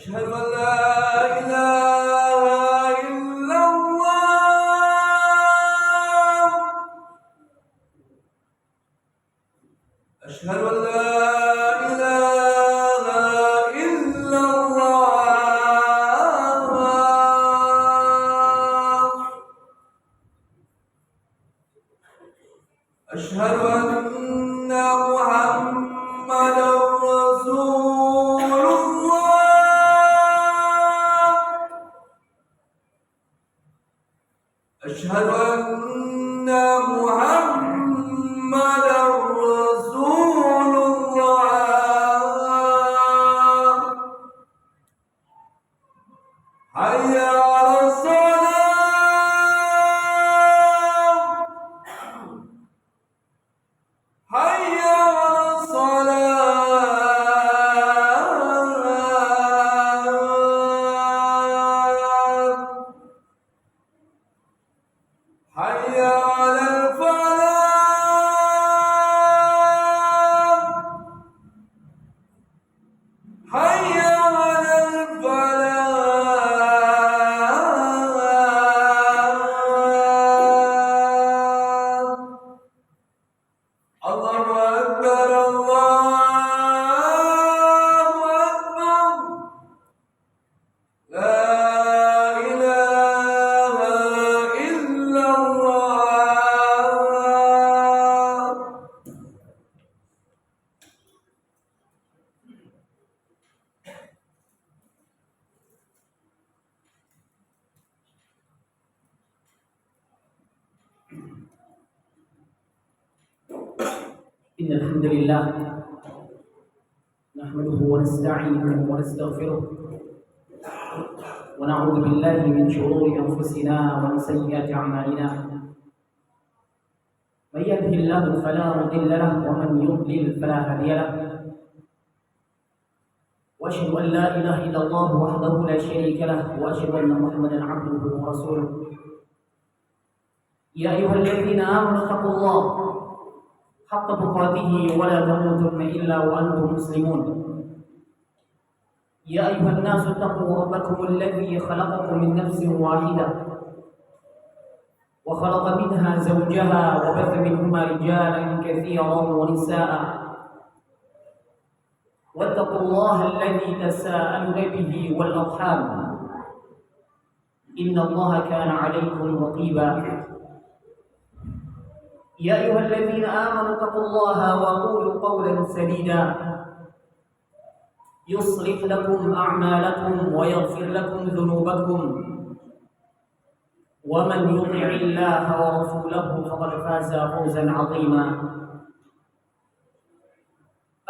أشهد أن لا إله إلا الله. أشهد أن لا إله إلا الله. أشهد أن محمدا رسول الله. أشهد أن محمدا رسول الله. حي على الصلاة. حي على الصلاة. حي على الفلاح. حي على الفلاح. الله أكبر الله أكبر. لا إله إلا الله. إن الحمد لله نحمده ونستعينه ونستغفره ونعوذ بالله من شرور أنفسنا ومن سيئات أعمالنا. من يهده الله فلا مضل له ومن يضلل فلا هادي له. وأشهد أن لا إله إلا الله وحده لا شريك له وأشهد أن محمدا عبده ورسوله. يا أيها الذين آمنوا اتقوا الله حق تقاته ولا تموتن إلا وأنتم مسلمون. يا أيها الناس اتقوا ربكم الذي خلقكم من نفس واحدة وخلق منها زوجها وبث منهما رجالا كثيرا ونساء. واتقوا الله الذي تساءلون به والأرحام إن الله كان عليكم رقيبا. يا أيها الذين آمنوا اتقوا الله وقولوا قولا سديدا يصلح لكم أعمالكم ويغفر لكم ذنوبكم ومن يطع الله ورسوله فقد فاز فوزا عظيما.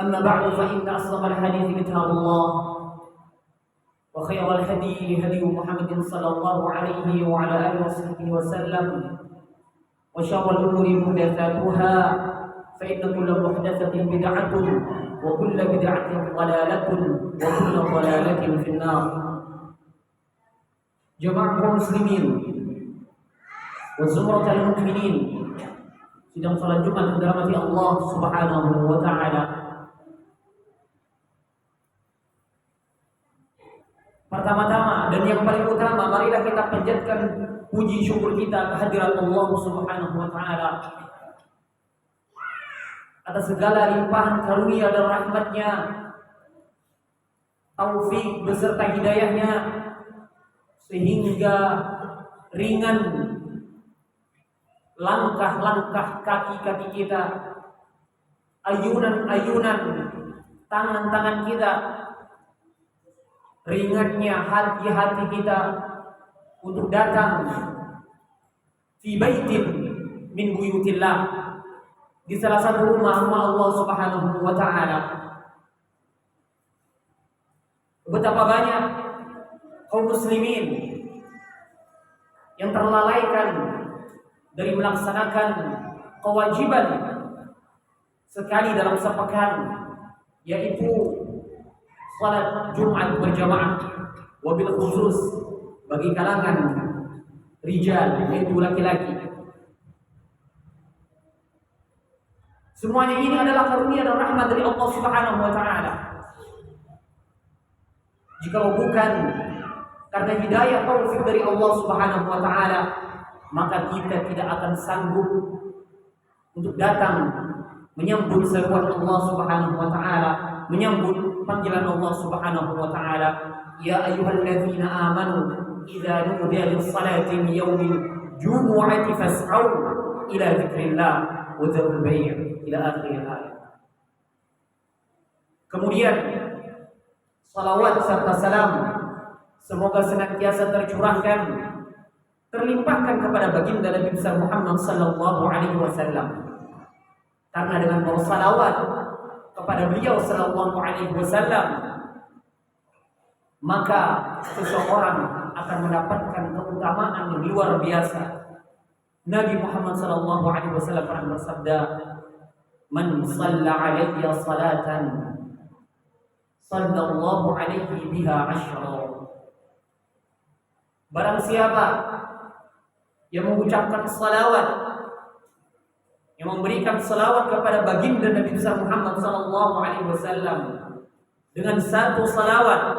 أما بعد فإن أصدق الحديث كتاب الله وخير الهدي هدي محمد صلى الله عليه وعلى آله وصحبه وسلم. وشر الأمور محدثاتها فإن كل محدثة بدعة وكل بدعة ضلالة وكل ضلالة في النار. Jemaah muslimin wa zumratal mukminin, sidang salat Jumat yang dirahmati Allah Subhanahu wa taala. Pertama-tama dan yang paling utama, marilah kita panjatkan puji syukur kita kehadirat Allah Subhanahu wa taala atas segala limpahan karunia dan rahmatnya, taufik beserta hidayahnya, sehingga ringan langkah-langkah kaki-kaki kita, ayunan-ayunan tangan-tangan kita, ringannya hati-hati kita untuk datang fi baitin min buyutillah, di salah satu rumah-rumah Allah Subhanahu wa taala. Betapa banyak kaum muslimin yang terlalaikan dari melaksanakan kewajiban sekali dalam sepekan, yaitu salat Jumat berjamaah, wabil khusus bagi kalangan rijal, yaitu laki-laki. Semuanya ini adalah karunia dan rahmat dari Allah Subhanahu wa taala. Jika bukan karena hidayah taufik dari Allah Subhanahu wa taala, maka kita tidak akan sanggup untuk datang menyambut seruan Allah Subhanahu wa taala, menyambut panggilan Allah Subhanahu wa taala, ya ayyuhalladzina amanu idza nudiya lis-salati min yaumil jumu'ati fas'au ila dzikrillah wa dzarul bai' ila akhir ayat. Kemudian salawat serta salam semoga senantiasa tercurahkan, terlimpahkan kepada baginda Nabi besar Muhammad sallallahu alaihi wasallam. Karena dengan bersalawat kepada beliau sallallahu alaihi wasallam, maka seseorang akan mendapatkan keutamaan yang luar biasa. Nabi Muhammad sallallahu alaihi wasallam pernah bersabda, "Man shalla 'alayya salatan sallallahu alaihi biha asyra." Barang siapa yang mengucapkan salawat, yang memberikan salawat kepada baginda Nabi besar Muhammad sallallahu alaihi wasallam dengan satu salawat,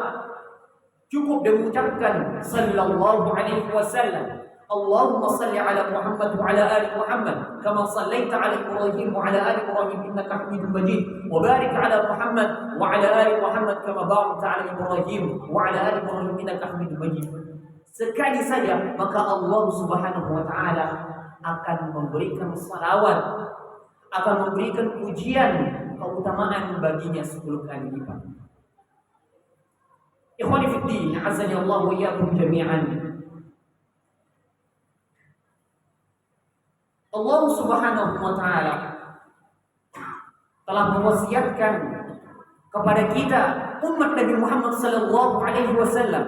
cukup dia mengucapkan sallallahu alaihi wasallam, Allahumma salli ala Muhammad wa ala ali Muhammad kama sallaita ala Ibrahim wa ala ali Ibrahim innaka Hamidum Majid wa barik ala Muhammad wa ala ali Muhammad kama barakta ala Ibrahim wa ala ali Ibrahim innaka Hamidum Majid. Sekali saja maka Allah Subhanahu wa taala akan memberikan salawat, akan memberikan pujian, keutamaan baginya 10 kali lipat. Ikhwani fid din, azza Allah wa iyyakum jami'an. Allah Subhanahu wa taala telah mewasiatkan kepada kita umat Nabi Muhammad sallallahu alaihi wasallam,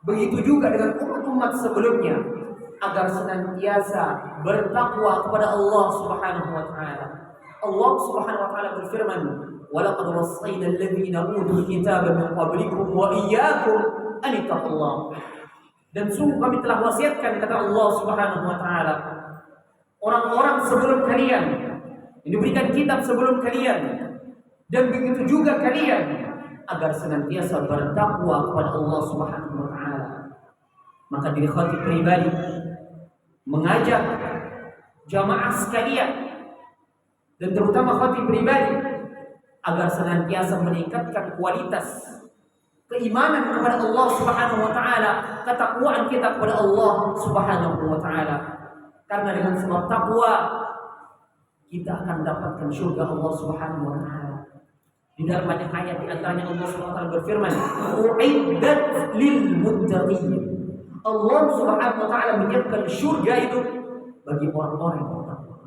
begitu juga dengan umat-umat sebelumnya, agar senantiasa bertakwa kepada Allah Subhanahu wa taala. Allah Subhanahu wa taala berfirman, "Wa laqad wassayna alladziina utul kitaba min qablikum wa iyyakum an ittaqullah." Dan sungguh kami telah wasiatkan, kata Allah Subhanahu wa taala, orang-orang sebelum kalian, yang diberikan kitab sebelum kalian, dan begitu juga kalian, agar senantiasa bertakwa kepada Allah Subhanahu wa taala. Maka diri khatib pribadi mengajak jamaah sekalian, dan terutama khatib pribadi, agar senantiasa meningkatkan kualitas keimanan kepada Allah Subhanahu wa taala, ketakwaan kita kepada Allah Subhanahu wa taala. Karena dengan sebab takwa kita akan mendapatkan surga Allah Subhanahu wa taala. Di dalam banyak ayat di antaranya Allah Subhanahu wa taala berfirman, "U'iddat lil muttaqin." Allah Subhanahu wa taala menyiapkan surga itu bagi orang-orang yang bertakwa.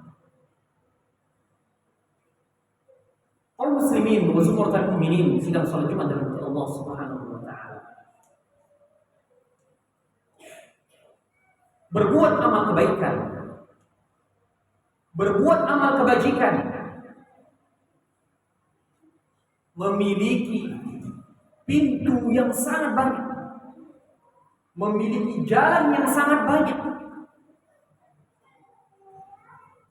Kaum muslimin wa supporter mukminin sidang salat Jumat dari Allah Subhanahu wa taala. Berbuat amal kebaikan, berbuat amal kebajikan, memiliki pintu yang sangat banyak, memiliki jalan yang sangat banyak,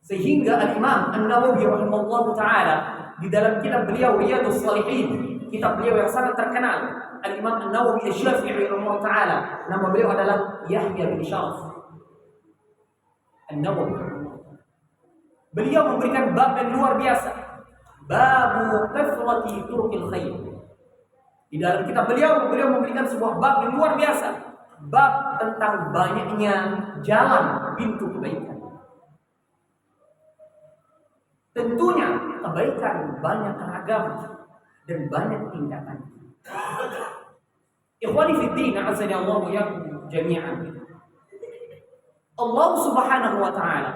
sehingga Al-Imam An-Nawawi rahimahullah ta'ala di dalam kitab beliau Riyadhus Shalihin, kitab beliau yang sangat terkenal, Al-Imam An-Nawawi Asy-Syafi'i rahimahullah ta'ala, nama beliau adalah Yahya bin Sharaf An-Nawawi. Beliau memberikan bab yang luar biasa, babu kathrati turqil khair. Di dalam kitab beliau memberikan sebuah bab yang luar biasa, bab tentang banyaknya jalan pintu kebaikan. Tentunya kebaikan banyak ragam dan banyak tingkatan. Ikhwani fid din, azza Allah wa iyyakum jami'an. Allah Subhanahu wa taala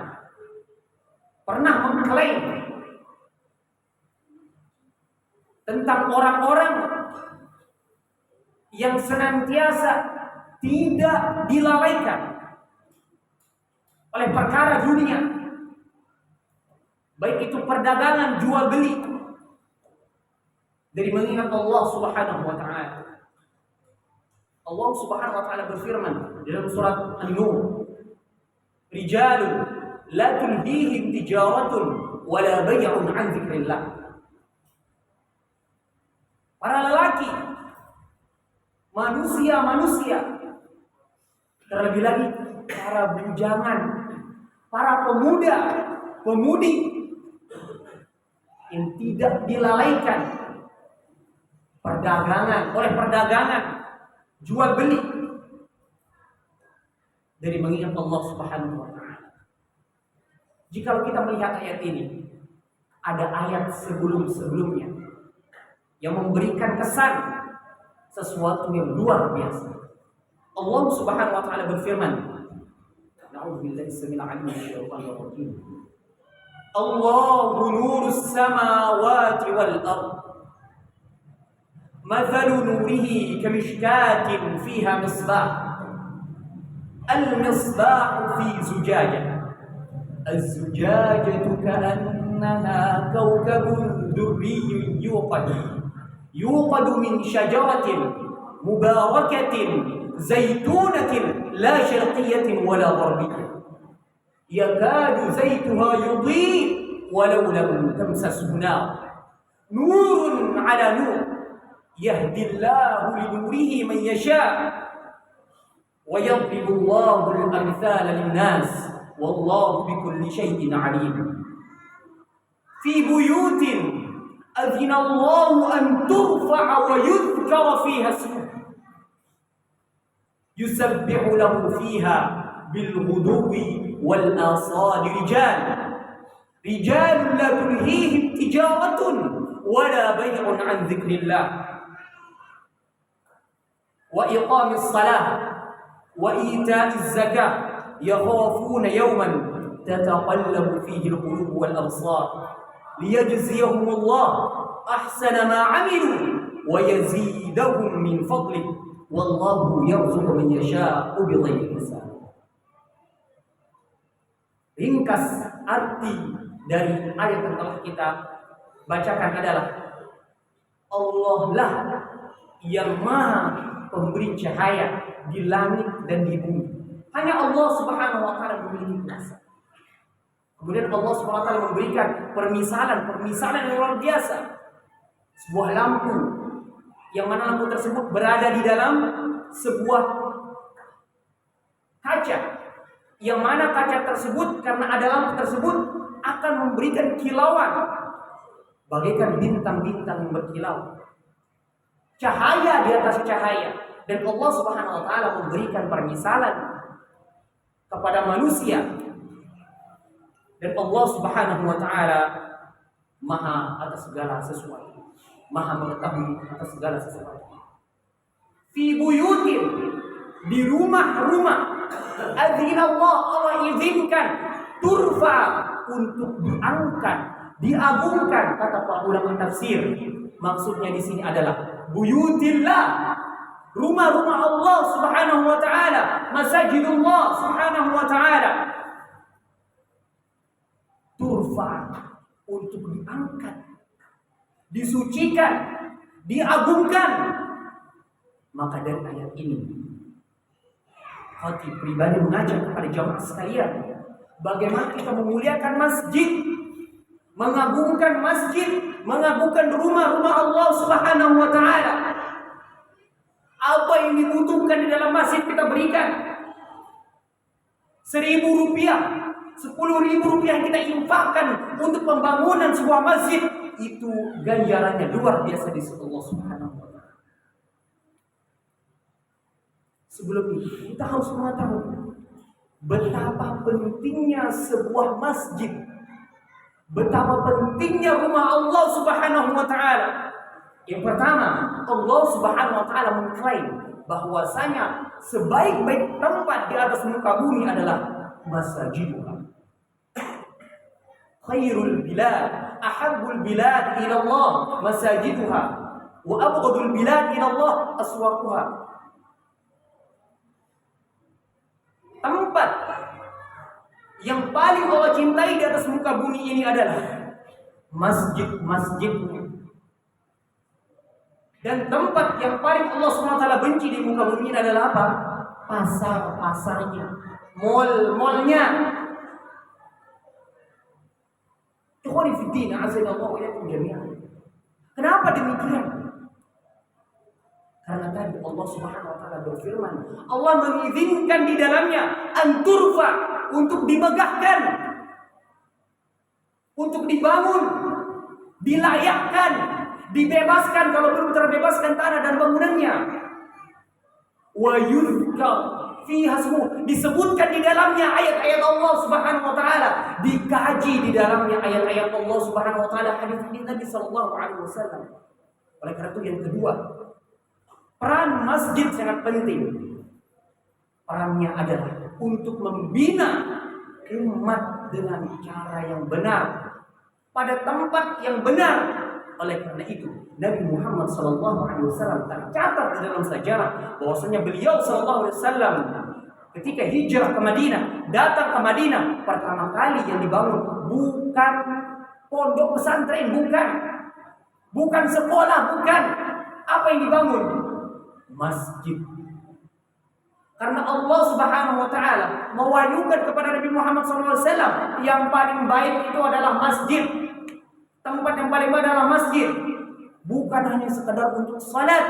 pernah mengklaim tentang orang-orang yang senantiasa tidak dilalaikan oleh perkara dunia, baik itu perdagangan jual beli, dari mengingat Allah Subhanahu wa taala. Allah Subhanahu wa taala berfirman dalam surat An-Nur, "Rijalun la tulhihim tijaratun wa la bay'un 'an dzikrillah." Para lelaki manusia, terlebih lagi para bujangan, para pemuda, pemudi yang tidak dilalaikan perdagangan, jual beli dari mengingat Allah Subhanahu wa taala. Jika kita melihat ayat ini, ada ayat sebelumnya yang memberikan kesan sesuatu yang luar biasa. Allah Subhanahu wa taala berfirman, A'udzubillahi samil 'alim minasyaitonir rajim. Allahu nurus samawati wal ardh. Mathalu nurihi kamishkatin fiha misbah. Al-misbah fi zujajah. Az-zujajatu ka'annaha kawkabun durriyyun yuqadu min syajaratin mubarakatin zaitunatin la syarqiyyatin wala gharbiyyah yakadu zaituha yudhi walau lam tamsashu nar nurun ala nur yahdillahu linurihi man yasha wa yadribu Allahu al-amthala lin-nas wallahu bikulli shay'in 'alim fi buyutin أذن الله أن ترفع ويذكر فيها اسمه يسبح له فيها بالغدو والآصال رجال لا تلهيهم تجارة ولا بيع عن ذكر الله وإقام الصلاة وإيتاء الزكاة يخافون يوما تتقلب فيه القلوب والأبصار liyajziyahum Allah ahsana ma 'amilu wa yazidahum min fadlih wallahu yarzuqu man yasha'u bighairi hisab. Ringkas arti dari ayat yang telah kita bacakan adalah Allah lah yang Maha pemberi cahaya di langit dan di bumi. Hanya Allah Subhanahu wa taala memiliki kuasa. Kemudian Allah SWT memberikan permisalan yang luar biasa. Sebuah lampu, yang mana lampu tersebut berada di dalam sebuah kaca, yang mana kaca tersebut karena ada lampu tersebut akan memberikan kilauan bagaikan bintang-bintang yang berkilau, cahaya di atas cahaya. Dan Allah Subhanahu wa taala memberikan permisalan kepada manusia. Dan Allah Subhanahu wa taala Maha atas segala sesuatu, Maha mengetahui atas segala sesuatu. Fi buyutin, di rumah-rumah, Allah izinkan turfa, untuk diangkat, diagungkan, kata para ulama tafsir. Maksudnya di sini adalah buyutillah, rumah-rumah Allah Subhanahu wa taala, masajidullah Subhanahu wa taala. Turfa, untuk diangkat, disucikan, diagungkan. Maka dari ayat ini, khatib pribadi mengajak kepada jamaah sekalian, bagaimana kita memuliakan masjid, mengagungkan masjid, mengagungkan rumah-rumah Allah Subhanahu wa taala. Apa yang dibutuhkan di dalam masjid kita berikan. 1.000 rupiah, 10.000 rupiah yang kita infakkan untuk pembangunan sebuah masjid, itu ganjarannya luar biasa di sisi Allah Subhanahu wa taala. Sebelum itu kita harus mengetahui betapa pentingnya sebuah masjid, betapa pentingnya rumah Allah Subhanahu wa taala. Yang pertama, Allah Subhanahu wa taala mengklaim bahwasanya sebaik-baik tempat di atas muka bumi adalah masajidullah. Khairul bilad, ahabbul bilad ila Allah masajiduha, wa abghadul bilad ila Allah aswaquha. Tempat yang paling Allah cintai di atas muka bumi ini adalah masjid-masjidnya. Dan tempat yang paling Allah SWT benci di muka bumi ini adalah apa? Pasar-pasarnya, mall-mallnya. Ikhwani fiddin, azza wa jalla jami'an. Kenapa demikian? Karena tadi Allah Subhanahu wa taala berfirman, Allah mengizinkan di dalamnya anturfa, untuk dimegahkan, untuk dibangun, dilayakkan, dibebaskan kalau belum terbebaskan tanah dan bangunannya. Wa yuzkar fiha ismuh, disebutkan di dalamnya ayat-ayat Allah Subhanahu wa taala, dikaji di dalamnya ayat-ayat Allah Subhanahu wa taala, hadis-hadis Nabi sallallahu alaihi wasallam. Oleh karena itu yang kedua, peran masjid sangat penting. Perannya adalah untuk membina umat dengan cara yang benar, pada tempat yang benar. Oleh karena itu, Nabi Muhammad SAW tercatat di dalam sejarah bahwasanya beliau SAW ketika hijrah ke Madinah, datang ke Madinah, pertama kali yang dibangun bukan pondok pesantren, bukan sekolah, bukan. Apa yang dibangun? Masjid. Karena Allah Subhanahu wa taala mewahyukan kepada Nabi Muhammad SAW, yang paling baik itu adalah masjid. Tempat yang paling baik adalah masjid. Bukan hanya sekedar untuk salat.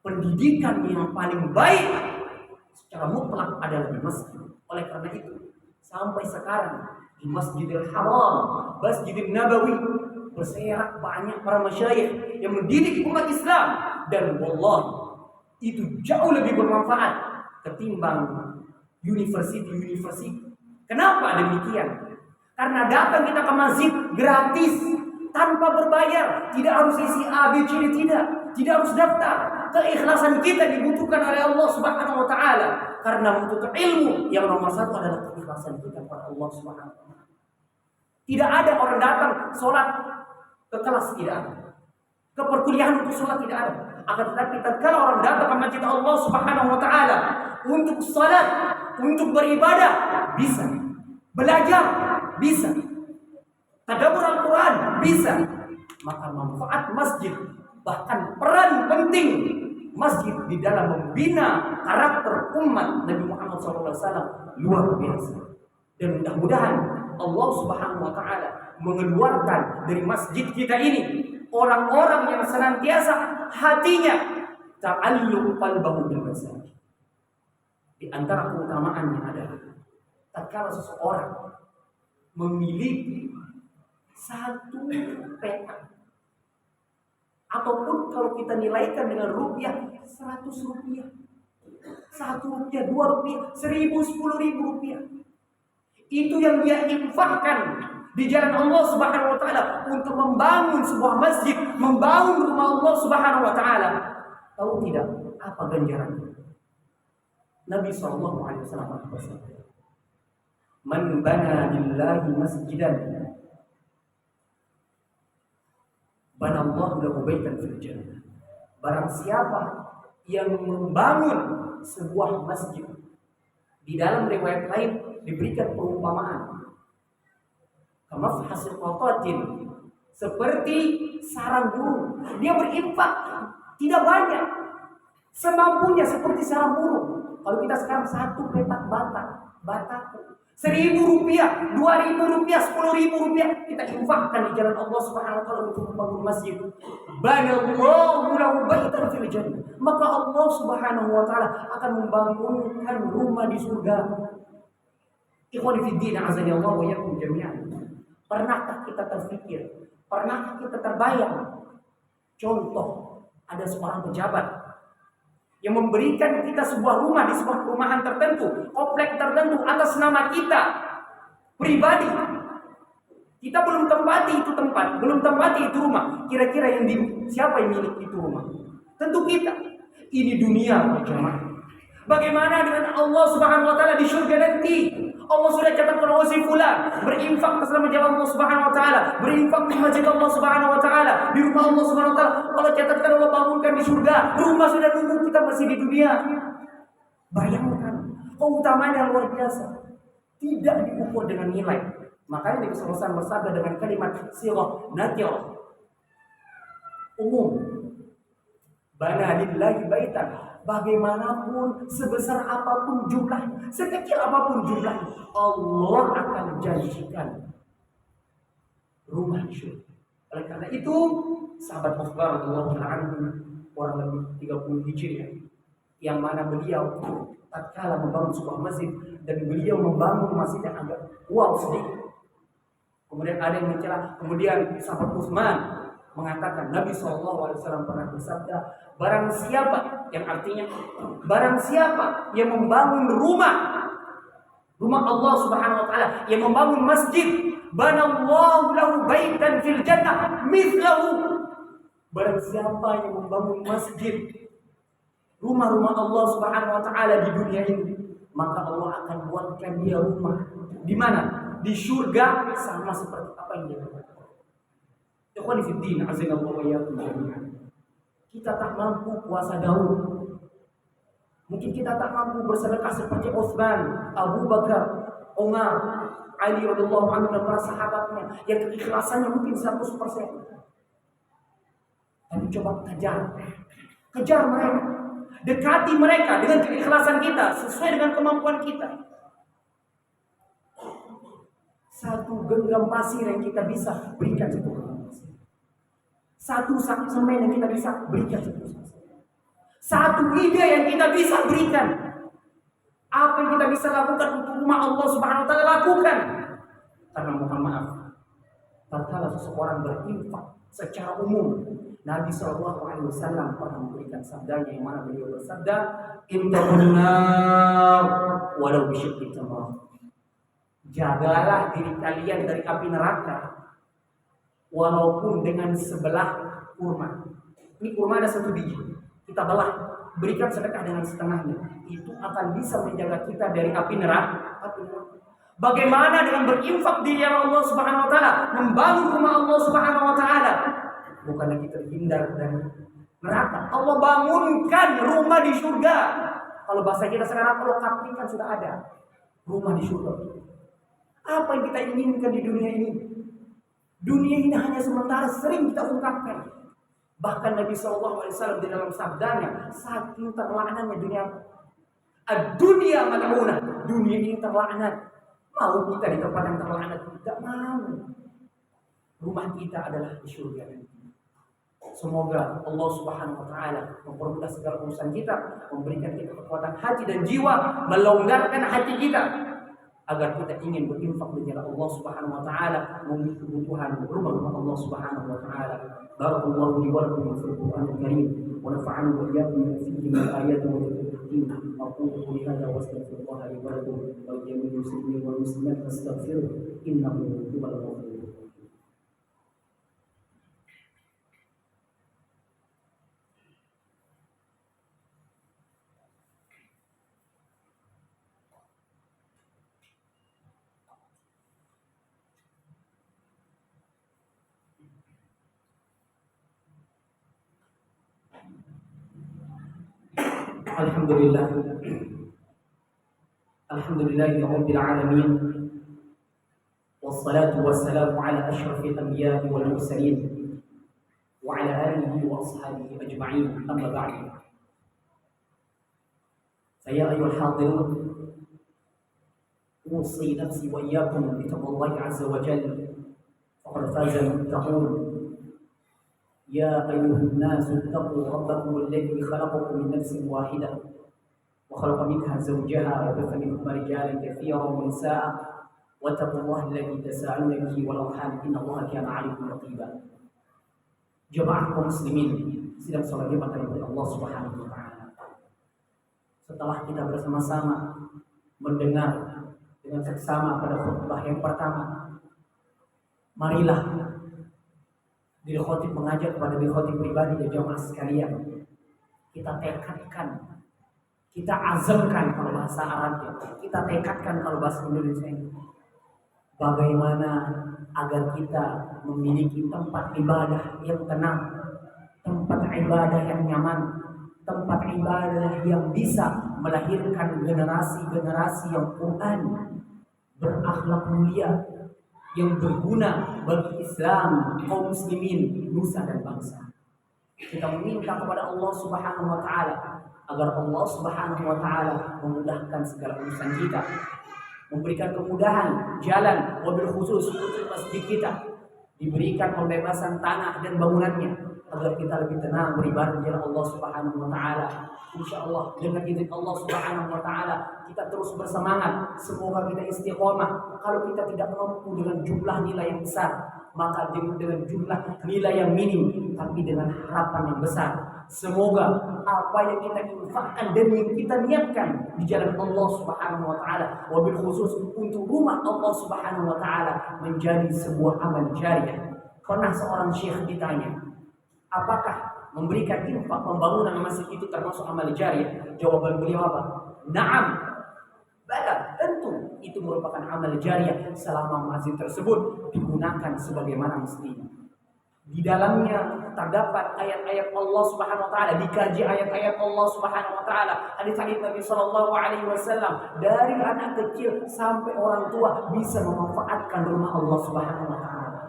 Pendidikan yang paling baik secara mutlak adalah di masjid. Oleh karena itu, sampai sekarang di Masjidil Haram, Masjidil Nabawi, berserak banyak para masyayikh yang mendidik umat Islam, dan wallah itu jauh lebih bermanfaat ketimbang university. Kenapa demikian? Karena datang kita ke masjid gratis, tanpa berbayar, tidak harus isi A, B, C, D, tidak harus daftar. Keikhlasan kita dibutuhkan oleh Allah Subhanahu wa taala. Karena untuk ilmu yang nomor satu adalah keikhlasan kita kepada Allah Subhanahu wa taala. Tidak ada orang datang sholat ke kelas, tidak ada. Ke perkuliahan untuk sholat tidak ada. Akan tetapi tatkala orang datang ke masjid Allah Subhanahu wa taala untuk sholat, untuk beribadah, bisa. Belajar, bisa. Tadabbur Al-Quran, bisa. Maka manfaat masjid, bahkan peran penting masjid di dalam membina karakter umat Nabi Muhammad SAW luar biasa. Dan mudah-mudahan Allah Subhanahu wa taala mengeluarkan dari masjid kita ini orang-orang yang senantiasa hatinya ta'alluq qalbahu bil masajid. Di antara keutamaannya adalah tatkala seseorang memiliki satu petak, ataupun kalau kita nilaikan dengan rupiah, 100 rupiah, 1 rupiah, 2 rupiah, 1000, 10.000 rupiah, itu yang dia infakkan di jalan Allah Subhanahu wa taala untuk membangun sebuah masjid, membangun rumah Allah Subhanahu wa taala. Tahu tidak apa ganjarannya? Nabi sallallahu alaihi wasallam bersabda, "Man bana lillahi masjidan, banallahu lahu baitan fil jannah." Barang siapa yang membangun sebuah masjid, di dalam riwayat lain diberikan perumpamaan kamafhasil qatatin, seperti sarang burung. Dia berinfak tidak banyak, semampunya seperti sarang burung. Kalau kita sekarang satu petak bataku, 1.000 rupiah, 2.000 rupiah, 10.000 rupiah, kita infakkan di jalan Allah Subhanahu wa taala untuk membangun masjid. Banallahu lahu baitan fil jannah. Maka Allah Subhanahu wa taala akan membangunkan rumah di surga. Ikhwani fi din, azani Allah wa iyyakum jami'an. Pernahkah kita terfikir? Pernahkah kita terbayang? Contoh, ada seorang pejabat yang memberikan kita sebuah rumah di sebuah perumahan tertentu, komplek tertentu atas nama kita pribadi. Kita belum tempati itu tempat, belum tempati itu rumah. Kira-kira siapa yang milik itu rumah? Tentu kita. Ini dunia, jemaah. Bagaimana dengan Allah Subhanahu wa taala di surga nanti? Allah sudah catatkan wasi fulan berinfak atas nama jalan Allah Subhanahu wa taala, berinfak di masjid Allah Subhanahu wa taala, di rumah Allah Subhanahu wa taala. Allah catatkan, Allah bangunkan di surga. Rumah sudah nunggu kita masih di dunia. Bayangkan keutamaan yang luar biasa. Tidak diukur dengan nilai. Makanya Nabi SAW bersabda dengan kalimat sirah nakirah, umum. Bana lillahi baitan. Bagaimanapun, sebesar apapun jumlahnya, sekecil apapun jumlahnya, Allah akan janjikan rumah di surga. Oleh karena itu, sahabat Uthman radhiyallahu anhu kurang lebih 30 Hijriah, yang mana beliau tatkala membangun sebuah masjid dan beliau membangun masjidnya agak wow sedikit. Kemudian ada yang mencela, kemudian sahabat Utsman mengatakan Nabi SAW pernah bersabda, barang siapa, yang artinya barang siapa yang membangun rumah Allah Subhanahu wa taala, yang membangun masjid, banallahu lahu baitan fil jannah mithlahu. Barang siapa yang membangun masjid, rumah-rumah Allah Subhanahu wa taala di dunia ini, maka Allah akan buatkan dia rumah di mana? Di surga sama seperti apa yang dia lakukan. Ikhwani fi din, azanallahu wa iyyakum jami'an. Kita tak mampu puasa Daud. Mungkin kita tak mampu bersedekah seperti Utsman, Abu Bakar, Umar, Ali radhiyallahu anhu dan para sahabatnya yang keikhlasannya mungkin 100%. Tapi coba kejar mereka, dekati mereka dengan keikhlasan kita sesuai dengan kemampuan kita. Satu genggam pasir yang kita bisa berikan satu genggam pasir. Satu sak semen yang kita bisa berikan satu sak semen. Satu ide yang kita bisa berikan. Apa yang kita bisa lakukan untuk umat Allah Subhanahu wa taala, lakukan. Karena mohon maaf, tatkala seseorang berinfak secara umum, Nabi Shallallahu Alaihi Wasallam pernah memberikan sabdanya yang mana beliau bersabda, "Intaqunar walau bisyikki tamrah." Jagalah diri kalian dari api neraka, walaupun dengan sebelah kurma. Ini kurma ada 1 biji, kita belah, berikan sedekah dengan setengahnya, itu akan bisa menjaga kita dari api neraka. Bagaimana dengan berinfak di jalan Allah Subhanahu wa taala, membangun rumah Allah Subhanahu wa taala? Bukan lagi terhindar dari neraka, Allah bangunkan rumah di surga. Kalau bahasa kita sekarang, kalau kapling kan sudah ada rumah di surga. Apa yang kita inginkan di dunia ini? Dunia ini hanya sementara, sering kita ungkapkan. Bahkan Nabi SAW di dalam sabdanya, saking terlaknatnya dunia, ad-dunya mal'unah, dunia ini terlaknat. Mau kita di tempat yang terlaknat? Tidak mau. Rumah kita adalah di surga. Semoga Allah Subhanahu wa taala mempermudah segala urusan kita, memberikan kita kekuatan hati dan jiwa, melonggarkan hati kita agar kita ingin berinfak di jalan Allah Subhanahu wa taala, memenuhi kebutuhan rumah-rumah Allah Subhanahu wa taala. Barakallahu li wa lakum fil Qur'anil Karim wa nafa'ani wa iyyakum fihi min ayati wa dhikril hakim. Aqulu qawli hadha wa astaghfirullaha li wa lakum wa li jami'il muslimin wal muslimat fastaghfiruhu innahu huwal ghafurur rahim. Alhamdulillahi rabbil alamin, wassalatu wassalamu ala asyrafil anbiya'i wal mursalin wa ala alihi wa ashabihi ajma'in, amma ba'du. Faya ayyuhal hadirun, usi nafsi wa iyyakum bi taqwallahi 'azza wa jalla, faqad faza al-muttaqun. يا أيها الناس اتقوا ربكم الذي خلقكم من نفس واحدة وخلق منها زوجها وبث منهما رجالا كثيرا ونساء واتقوا الله الذي تساءلون به والأرحام إن الله كان عليكم رقيبا. Jemaah kaum muslimin sidang salat Jumat dari Allah Subhanahu wa taala. Setelah kita bersama-sama mendengar dengan seksama pada khutbah yang pertama, marilah diri khotib mengajak kepada diri khotib pribadi dan jamaah sekalian, kita tekadkan, kita azamkan kalau bahasa Arabnya, kita tekadkan kalau bahasa Indonesia ini, bagaimana agar kita memiliki tempat ibadah yang tenang, tempat ibadah yang nyaman, tempat ibadah yang bisa melahirkan generasi-generasi yang Quran, berakhlak mulia, yang berguna bagi Islam, kaum muslimin, nusa dan bangsa. Kita meminta kepada Allah Subhanahu wa taala agar Allah Subhanahu wa taala memudahkan segala urusan kita, memberikan kemudahan jalan, wabil khusus untuk masjid kita, diberikan pembebasan tanah dan bangunannya, agar kita lebih tenang beribadah kepada Allah Subhanahu wa taala. Insyaallah dengan izin Allah Subhanahu wa taala kita terus bersemangat, semoga kita istiqomah. Kalau kita tidak mampu dengan jumlah nilai yang besar, maka dengan jumlah nilai yang minim tapi dengan harapan yang besar. Semoga apa yang kita infakkan dan yang kita niatkan di jalan Allah Subhanahu wa taala, wabil khusus untuk rumah Allah Subhanahu wa taala, menjadi sebuah amal jariah. Pernah seorang syekh ditanya, apakah memberikan infak pembangunan masjid itu termasuk amal jariah? Jawaban beliau apa? Naam. Bala, tentu itu merupakan amal jariah selama masjid tersebut digunakan sebagaimana mestinya. Di dalamnya terdapat ayat-ayat Allah Subhanahu wa taala, dikaji ayat-ayat Allah Subhanahu wa taala, hadis-hadis Nabi sallallahu alaihi wasallam, dari anak kecil sampai orang tua bisa memanfaatkan rumah Allah Subhanahu wa taala.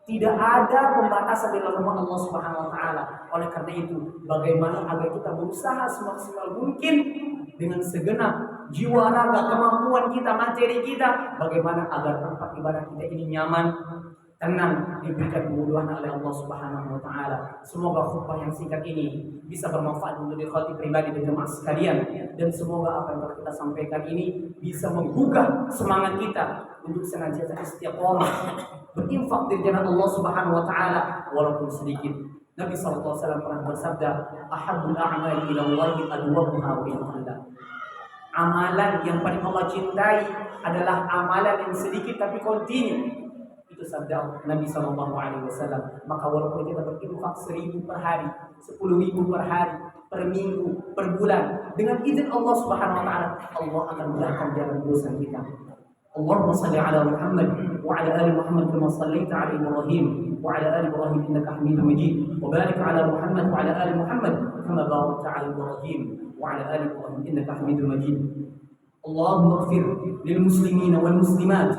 Tidak ada pembatasan di dalam rumah Allah Subhanahu wa taala. Oleh karena itu, bagaimana agar kita berusaha semaksimal mungkin dengan segenap jiwa, raga, kemampuan kita, materi kita, bagaimana agar tempat ibadah kita ini nyaman, tenang, diberikan kemudahan oleh Allah Subhanahu wa taala. Semoga khutbah yang singkat ini bisa bermanfaat untuk diri pribadi dan jemaah sekalian, dan semoga apa yang telah kita sampaikan ini bisa menggugah semangat kita untuk senantiasa istiqomah berinfak di jalan Allah Subhanahu wa taala walaupun sedikit. Nabi sallallahu alaihi wasallam pernah bersabda, "Ahabbul a'mali ila Allahi adwamuha wa in qalla." Amalan yang paling Allah cintai adalah amalan yang sedikit tapi kontinu. Itu sabda Nabi sallallahu alaihi wasallam. Maka walaupun kita berinfak 1.000 per hari, 10.000 per hari, per minggu, per bulan, dengan izin Allah Subhanahu wa taala, Allah akan mudahkan jalan dosa kita. Allahumma salli ala Muhammad wa ala ali Muhammad kama sallaita ala Ibrahim wa ala ali Ibrahim innaka Hamidum Majid, wa barik ala Muhammad wa ala ali Muhammad kama barakta ala Ibrahim wa ala ali Ibrahim innaka Hamidum Majid. اللهم اغفر للمسلمين والمسلمات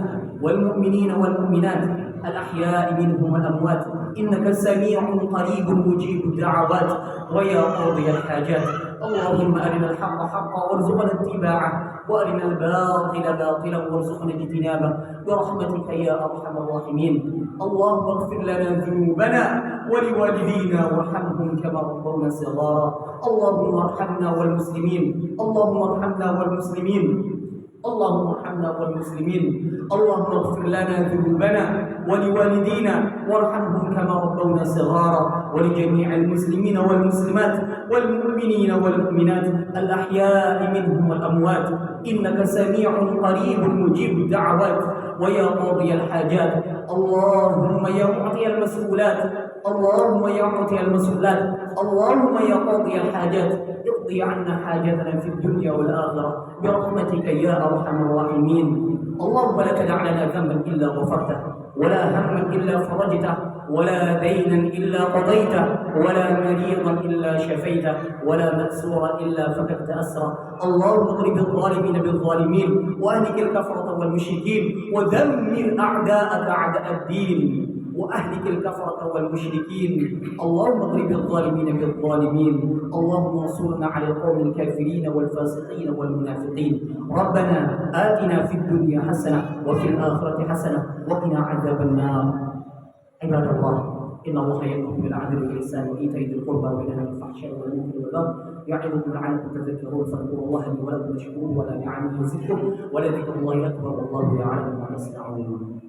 والمؤمنين والمؤمنات الأحياء منهم والأموات إنك سميع قريب مجيب الدعوات ويا قاضي الحاجات. اللهم أرنا الحق حقا وارزقنا اتباعه وأرنا الباطل باطلا وارزقنا اجتنابه برحمتك يا أرحم الراحمين. اللهم اغفر لنا ذنوبنا ولوالدينا وارحمهم كما ربونا صغارا. اللهم ارحمنا والمسلمين، اللهم ارحمنا والمسلمين، اللهم ارحمنا والمسلمين. اللهم اغفر لنا ذنوبنا ولوالدينا وارحمهم كما ربونا صغارا، ولجميع المسلمين والمسلمات والمؤمنين والمؤمنات الأحياء منهم والأموات إنك سميع قريب مجيب الدعوات ويا قاضي الحاجات. اللهم يا معطي المسؤولات، اللهم يا معطي المسؤولات، اللهم يا قاضي الحاجات، اقضي عنا حاجتنا في الدنيا والآخرة برحمتك يا أرحم الراحمين. اللهم لا تدع لنا ذنبا إلا غفرته، ولا هما إلا فرجته، ولا دينا إلا قضيته، ولا مريضا إلا شفيته، ولا مأسورا إلا فككت أسره. اللهم اضرب الظالمين بالظالمين، وأهلك الكفرة والمشركين، ودمر أعداءك أعداء الدين، وأهلك الكفرة والمشركين. اللهم اضرب الظالمين بالظالمين. اللهم انصرنا على القوم الكافرين والفاسقين والمنافقين. ربنا آتنا في الدنيا حسنة وفي الآخرة حسنة وقنا عذاب النار. عباد الله، إن الله يأمر بالعدل والإحسان وإيتاء ذي القربى وينهى عن الفحشاء والمنكر والبغي يعظكم لعلكم تذكرون. فاذكروا الله لي ولكم واشكروه ولا نعمه يزدكم ولذكر الله أكبر والله يعلم ما تصنعون.